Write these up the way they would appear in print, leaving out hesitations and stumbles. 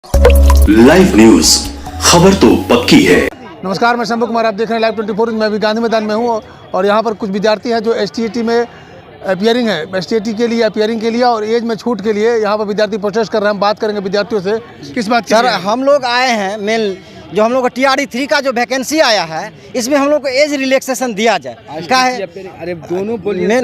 Live news, खबर तो पक्की है। नमस्कार, मैं शंभू कुमार, आप देख रहे हैं लाइव 24। मैं अभी गांधी मैदान में हूँ और यहाँ पर कुछ विद्यार्थी हैं जो एसटीईटी में अपियरिंग है, एसटीईटी के लिए अपियरिंग के लिए और एज में छूट के लिए यहाँ पर विद्यार्थी प्रोटेस्ट कर रहे हैं। हम बात करेंगे विद्यार्थियों से किस बात की। सर, हम लोग आए हैं मेन जो हम लोग को TRE 3 का जो वैकेंसी आया है, इसमें हम लोग को एज रिलैक्सेशन दिया जाए। क्या है? अरे दोनों बोलिए,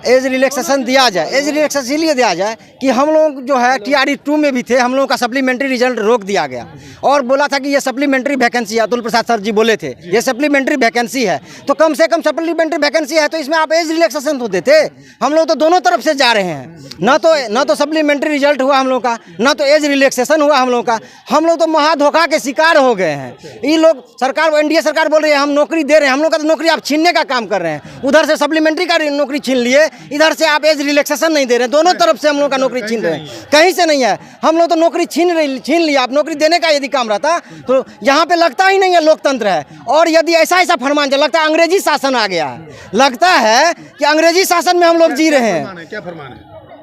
एज रिलैक्सेशन दिया जाए। एज रिलैक्सेशन इसलिए दिया जाए कि हम लोग जो है TRE 2 में भी थे, हम लोगों का सप्लीमेंट्री रिजल्ट रोक दिया गया और बोला था कि ये सप्लीमेंट्री वैकेंसी है। अतुल प्रसाद सर जी बोले थे ये सप्लीमेंट्री वैकेंसी है, तो कम से कम सप्लीमेंट्री वैकेंसी है तो इसमें आप एज रिलैक्सेशन तो देते। हम लोग तो दोनों तरफ से जा रहे हैं, न तो सप्लीमेंट्री रिजल्ट हुआ हम लोग का, न तो एज रिलैक्सेशन हुआ हम लोग का। हम लोग तो महाधोखा के शिकार हो गए हैं। ये लोग सरकार, एनडीए सरकार बोल रही है हम नौकरी दे रहे हैं, हम लोग का तो नौकरी आप छीनने का काम कर रहे हैं। उधर से सप्लीमेंट्री का नौकरी छीन लिए, इधर से आप एज रिलैक्सेशन नहीं दे रहे हैं। दोनों तरफ से हम लोग का नौकरी छीन रहे हैं, कहीं से नहीं है। हम लोग तो नौकरी छीन लिया। आप नौकरी देने का यदि काम रहता तो यहाँ पे लगता ही नहीं है लोकतंत्र है। और यदि ऐसा फरमान चल, लगता है अंग्रेजी शासन आ गया है। लगता है कि अंग्रेजी शासन में हम लोग जी रहे हैं। क्या फरमान है?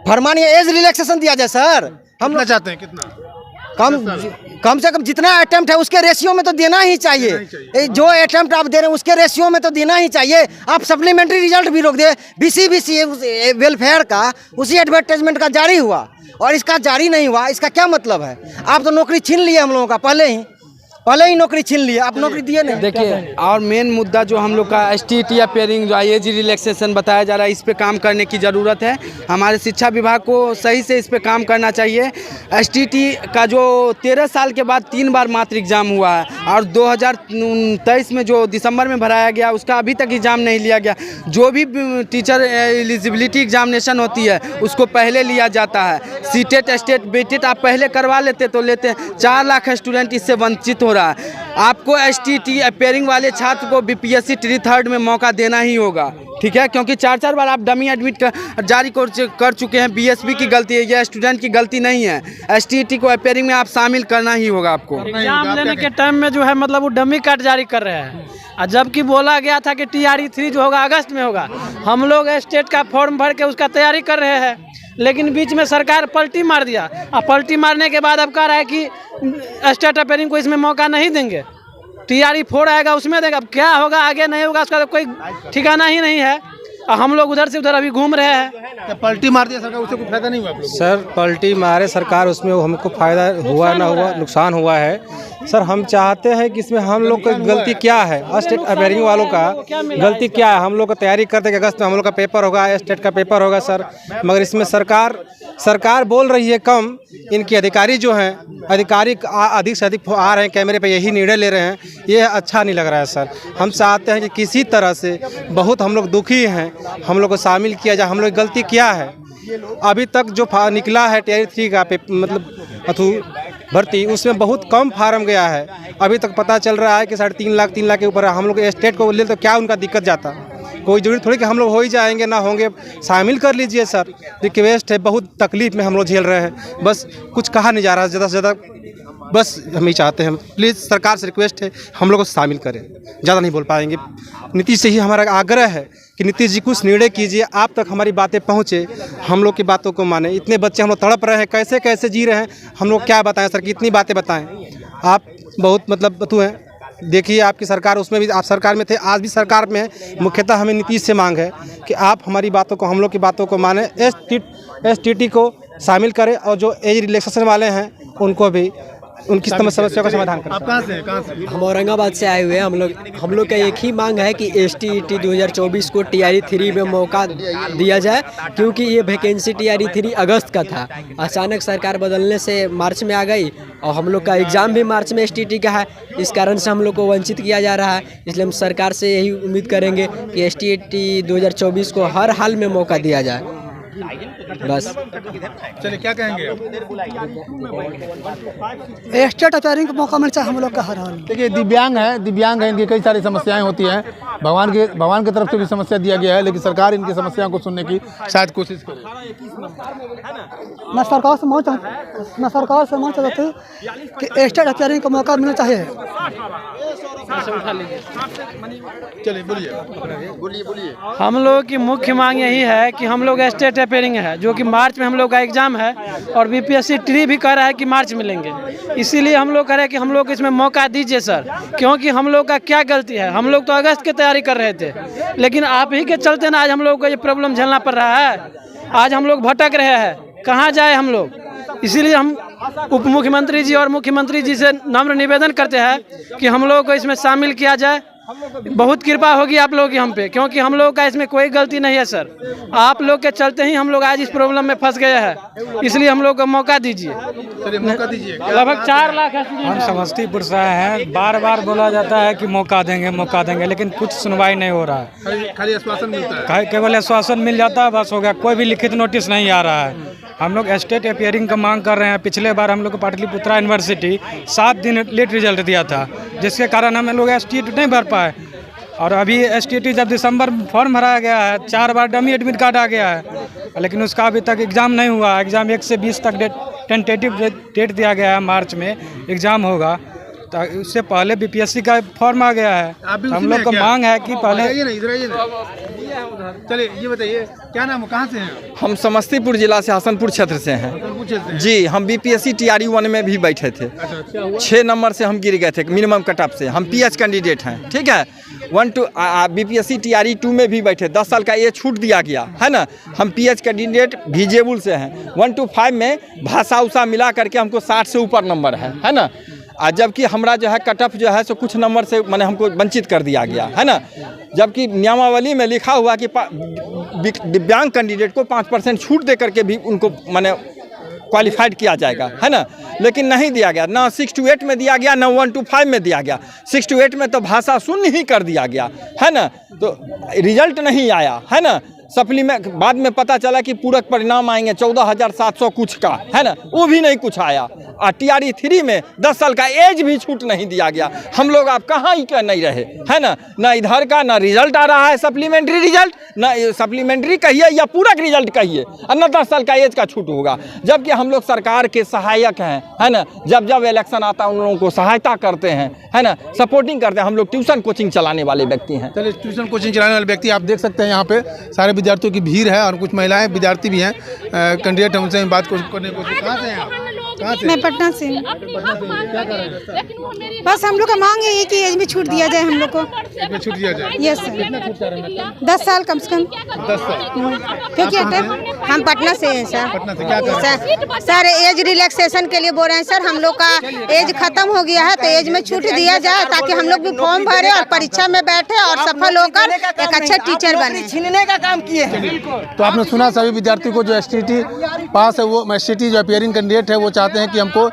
फरमान ये एज रिलैक्सेशन दिया जाए सर। हम लोग चाहते हैं कितना कम से कम जितना अटेम्प्ट है उसके रेशियो में तो देना ही चाहिए। जो अटेम्प्ट आप दे रहे हैं उसके रेशियो में तो देना ही चाहिए। आप सप्लीमेंट्री रिजल्ट भी रोक दे। बीसी वेलफेयर का उसी एडवर्टाइजमेंट का जारी हुआ और इसका जारी नहीं हुआ, इसका क्या मतलब है? आप तो नौकरी छीन लिए हम लोगों का, पहले ही नौकरी छीन लिए, आप नौकरी दिए नहीं। देखिए, और मेन मुद्दा जो हम लोग का STET अपियरिंग जो एज रिलैक्सेशन बताया जा रहा है, इस पे काम करने की ज़रूरत है। हमारे शिक्षा विभाग को सही से इस पे काम करना चाहिए। STET का जो 13 साल के बाद 3 बार मात्र एग्ज़ाम हुआ है और 2023 में जो दिसंबर में भराया गया उसका अभी तक एग्ज़ाम नहीं लिया गया। जो भी टीचर एलिजिबिलिटी एग्जामिनेशन होती है उसको पहले लिया जाता है। सीटेट, स्टेट, बीटेट आप पहले करवा लेते तो लेते। 4 लाख स्टूडेंट इससे वंचित हो रहा है। आपको STET अपेयरिंग वाले छात्र को BPSC ट्री 3rd में मौका देना ही होगा, ठीक है? क्योंकि 4 बार आप डमी एडमिट जारी कर चुके हैं। BSB की गलती है, यह स्टूडेंट की गलती नहीं है। STET को अपेयरिंग में आप शामिल करना ही होगा आपको। एग्जाम लेने के टाइम में जो है मतलब वो डमी कार्ड जारी कर रहे हैं, और जबकि बोला गया था कि TRE 3 जो होगा अगस्त में होगा। हम लोग स्टेट का फॉर्म भर के उसका तैयारी कर रहे हैं, लेकिन बीच में सरकार पलटी मार दिया। और पलटी मारने के बाद अब कह रहा है कि स्टेट अपेयरिंग को इसमें मौका नहीं देंगे। TRE 4 आएगा उसमें देंगे। अब क्या होगा आगे नहीं होगा उसका तो कोई ठिकाना ही नहीं है। और हम लोग उधर से उधर अभी घूम रहे हैं। पलटी मार दिया सरकार, उससे कोई फायदा नहीं हुआ आप लोगों को? सर, पलटी मारे सरकार, उसमें हमको फायदा हुआ ना हुआ, नुकसान हुआ है। सर, हम चाहते हैं कि इसमें हम लोग की गलती क्या है, स्टेट अपेयरिंग वालों का गलती क्या है। हम लोग का तैयारी करते कि अगस्त में हम लोग का पेपर होगा, स्टेट का पेपर होगा सर, मगर इसमें सरकार बोल रही है कम। इनके अधिकारी जो हैं, अधिकारी अधिक से अधिक आ रहे हैं कैमरे पे, यही निर्णय ले रहे हैं। ये अच्छा नहीं लग रहा है सर। हम चाहते हैं कि किसी तरह से, बहुत हम लोग दुखी हैं, हम लोग को शामिल किया जाए। हम लोग गलती क्या है? अभी तक जो निकला है TRE 3 का मतलब भर्ती, उसमें बहुत कम फार्म गया है। अभी तक पता चल रहा है कि 3.5 लाख के ऊपर। हम लोग स्टेट को ले तो क्या उनका दिक्कत जाता? कोई जरूरी थोड़ी कि हम लोग हो ही जाएंगे, ना होंगे। शामिल कर लीजिए सर, रिक्वेस्ट है। बहुत तकलीफ में हम लोग झेल रहे हैं, बस कुछ कहा नहीं जा रहा। ज़्यादा से ज़्यादा बस हम ही चाहते हैं, प्लीज़ सरकार से रिक्वेस्ट है हम लोग को शामिल करें। ज़्यादा नहीं बोल पाएंगे। नीतीश से ही हमारा आग्रह है कि नीतीश जी कुछ निर्णय कीजिए, आप तक हमारी बातें पहुँचे, हम लोग की बातों को माने। इतने बच्चे हम लोग तड़प रहे हैं, कैसे कैसे जी रहे हैं, हम लोग क्या बताएं सर? कितनी बातें बताएं? आप बहुत मतलब बतू हैं। देखिए, आपकी सरकार, उसमें भी आप सरकार में थे, आज भी सरकार में है। मुख्यतः हमें नीतीश से मांग है कि आप हमारी बातों को, हम लोग की बातों को माने। STET को शामिल करें और जो एज रिलैक्सेशन वाले हैं उनको भी उनकी समस्या का समाधान करें। आप कहाँ से? हम औरंगाबाद से आए हुए हैं। हम लोग का एक ही मांग है कि STET 2024 को TRE 3 में मौका दिया जाए, क्योंकि ये वैकेंसी TRE 3 अगस्त का था। अचानक सरकार बदलने से मार्च में आ गई और हम लोग का एग्ज़ाम भी मार्च में STET का है। इस कारण से हम लोग को वंचित किया जा रहा है। इसलिए हम सरकार से यही उम्मीद करेंगे कि STET 2024 को हर हाल में मौका दिया जाए। बस। चलिए, क्या कहेंगे? स्टेट अपेयरिंग का मौका मिलना चाहिए हम लोग का हर हाल। देखिए, दिव्यांग है, इनकी कई सारी समस्याएं होती हैं। भगवान की तरफ से भी समस्या दिया गया है, लेकिन सरकार इनकी समस्याओं को सुनने की शायद कोशिश करे। मैं सरकार से मांग चाहती हूँ कि स्टेट अपेयरिंग का मौका मिलना चाहिए। चलिए, बोलिए। हम लोग की मुख्य मांग यही है कि हम लोग स्टेट अपेयरिंग है, जो कि मार्च में हम लोग का एग्ज़ाम है, और बीपीएससी ट्री भी कह रहा है कि मार्च में लेंगे। इसीलिए हम लोग कह रहे हैं कि हम लोग इसमें मौका दीजिए सर, क्योंकि हम लोग का क्या गलती है। हम लोग तो अगस्त की तैयारी कर रहे थे, लेकिन आप ही के चलते ना आज हम लोग को ये प्रॉब्लम झेलना पड़ रहा है। आज हम लोग भटक रहे हैं, कहाँ जाए हम लोग। इसीलिए हम उप मुख्यमंत्री जी और मुख्यमंत्री जी से नम्र निवेदन करते हैं कि हम लोगों को इसमें शामिल किया जाए। बहुत कृपा होगी आप लोगों की हम पे, क्योंकि हम लोगों का इसमें कोई गलती नहीं है सर। आप लोग के चलते ही हम लोग आज इस प्रॉब्लम में फंस गए हैं, इसलिए हम लोग को मौका दीजिए। लगभग 4 लाख हम समस्तीपुर से हैं। बार बार बोला जाता है कि मौका देंगे, लेकिन कुछ सुनवाई नहीं हो रहा है। खाली आश्वासन मिलता है, केवल आश्वासन मिल जाता है, बस हो गया। कोई भी लिखित नोटिस नहीं आ रहा है। हम लोग स्टेट अपियरिंग का मांग कर रहे हैं। पिछले बार हम लोग को पाटलिपुत्रा यूनिवर्सिटी 7 दिन लेट रिजल्ट दिया था, जिसके कारण हम लोग STT नहीं भर पाए। और अभी STT जब दिसंबर में फॉर्म भराया गया है, 4 बार डमी एडमिट कार्ड आ गया है, लेकिन उसका अभी तक एग्ज़ाम नहीं हुआ। एग्ज़ाम 1 से 20 तक टेंटेटिव डेट दिया गया है, मार्च में एग्ज़ाम होगा। तो उससे पहले BPSC का फॉर्म आ गया है। हम लोग को मांग है कि पहले चलिए ये बताइए, क्या नाम है, कहाँ से हैं? हम समस्तीपुर जिला से हसनपुर क्षेत्र से हैं जी। हम BPSC TRE 1 में भी बैठे थे। 6 नंबर से हम गिर गए थे मिनिमम कट ऑफ से। हम PH कैंडिडेट हैं, ठीक है। 1 to BPSC TRE 2 में भी बैठे। 10 साल का ये छूट दिया गया है ना। हम PH कैंडिडेट विजेबुल से हैं। 1 to 5 में भाषा उषा मिला करके हमको 60 से ऊपर नंबर है ना। जबकि हमारा जो है कट ऑफ जो है सो कुछ नंबर से मैंने हमको वंचित कर दिया गया है ना। जबकि नियमावली में लिखा हुआ कि दिव्यांग कैंडिडेट को 5% छूट दे करके भी उनको मैंने क्वालिफाइड किया जाएगा है ना, लेकिन नहीं दिया गया। ना 6 to 8 में दिया गया, ना 1 to 5 में दिया गया। 6 to 8 में तो भाषा शून्य ही कर दिया गया है ना। तो रिजल्ट नहीं आया है ना। सप्लीमेंट बाद में पता चला कि पूरक परिणाम आएंगे 14,700 कुछ का है ना, वो भी नहीं कुछ आया। और TRE 3 में 10 साल का एज भी छूट नहीं दिया गया। हम लोग आप कहाँ ही नहीं रहे है ना इधर का ना रिजल्ट आ रहा है सप्लीमेंट्री रिजल्ट, ना सप्लीमेंट्री कहिए या पूरक रिजल्ट कहिए, और ना 10 साल का एज का छूट होगा। जबकि हम लोग सरकार के सहायक हैं है ना। जब जब इलेक्शन आता है उन लोगों को सहायता करते हैं है ना, सपोर्टिंग करते हैं। हम लोग ट्यूशन कोचिंग चलाने वाले व्यक्ति हैं। चलिए, ट्यूशन कोचिंग चलाने वाले व्यक्ति आप देख सकते हैं, यहाँ पे सारे विद्यार्थियों की भीड़ है और कुछ महिलाएं विद्यार्थी भी हैं। कैंडिडेट उनसे हम बात करने की कोशिश। कहाँ से हैं आप? कहाँ से? मैं पटना से। क्या कर रहे हैं? बस हम लोग का मांग है कि एज में छूट दिया जाए हम लोग को। इसमें छूट दिया जाए। Yes sir. कितना छूट चाह रहे हैं? 10 साल कम से कम। 10 साल। क्योंकि हम पटना से हैं सर। पटना से क्या कर रहे हैं? सर एज रिलैक्सेशन के लिए बोल रहे हैं सर। हम लोग का एज खत्म हो गया है, तो एज में छूट दिया जाए ताकि हम लोग भी फॉर्म भरे और परीक्षा में बैठे और सफल होकर एक अच्छा टीचर बने। छीनने का काम किए हैं। तो आपने सुना, सभी विद्यार्थी को जो STT पास है, वो STT जो अपियरिंग कैंडिडेट है, वो चाहते हैं कि हमको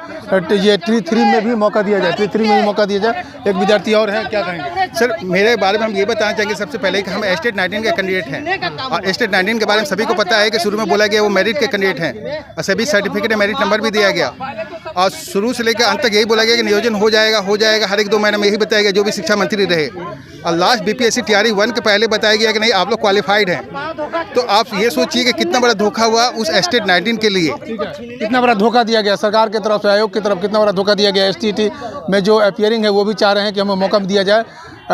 ये TRE 3 में भी मौका दिया जाए। TRE 3 में भी मौका दिया जाए। एक विद्यार्थी और है, क्या कहेंगे? सर, मेरे बारे में हम ये बताना चाहेंगे सबसे पहले कि हम स्टेट 19 के कैंडिडेट हैं। और स्टेट 19 के बारे में सभी को पता है कि शुरू में बोला गया वो मेरिट के कैंडिडेट हैं, और सभी सर्टिफिकेट मेरिट नंबर भी दिया गया। और शुरू से लेकर अंत तक यही बोला गया कि नियोजन हो जाएगा हर 1-2 महीने में, यही बताया गया जो भी शिक्षा मंत्री रहे। और लास्ट BPSC TRE 1 के पहले बताया गया कि नहीं, आप लोग क्वालिफाइड हैं। तो आप ये सोचिए कि कितना बड़ा धोखा हुआ उस स्टेट 19 के लिए। कितना बड़ा धोखा दिया गया सरकार की तरफ से, आयोग की तरफ कितना बड़ा धोखा दिया गया। STT में जो अपियरिंग है वो भी चाह रहे हैं कि हमें मौका दिया जाए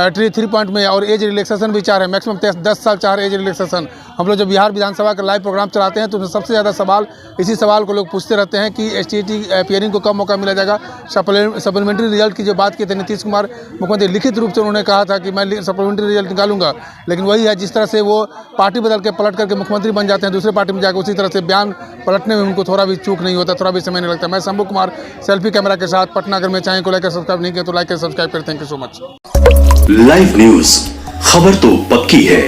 TRE 3 पॉइंट में, और एज रिलैक्सेशन भी चाह रहे हैं। मैक्सिमम 10 साल चाह रहे हैं एज रिलैक्सेशन। हम लोग जब बिहार विधानसभा का लाइव प्रोग्राम चलाते हैं तो उसमें सबसे ज़्यादा सवाल इसी सवाल को लोग पूछते रहते हैं कि STT अपियरिंग को कब मौका मिला जाएगा। सप्लीमेंट्री रिजल्ट की जो बात की थी नीतीश कुमार मुख्यमंत्री, लिखित रूप से उन्होंने कहा था कि मैं सप्लीमेंट्री रिजल्ट निकालूंगा, लेकिन वही है जिस तरह से वो पार्टी बदल के पलट करके मुख्यमंत्री बन जाते हैं दूसरे पार्टी में जाकर, उसी तरह से बयान पलटने में उनको थोड़ा भी चूक नहीं होता, थोड़ा भी समय नहीं लगता। मैं शंभू कुमार, सेल्फी कैमरा के साथ, पटना। अगर मैं चाहें को लाइक सब्सक्राइब नहीं किया तो लाइक सब्सक्राइब करें। Thank you so much. Live news, खबर तो पक्की है।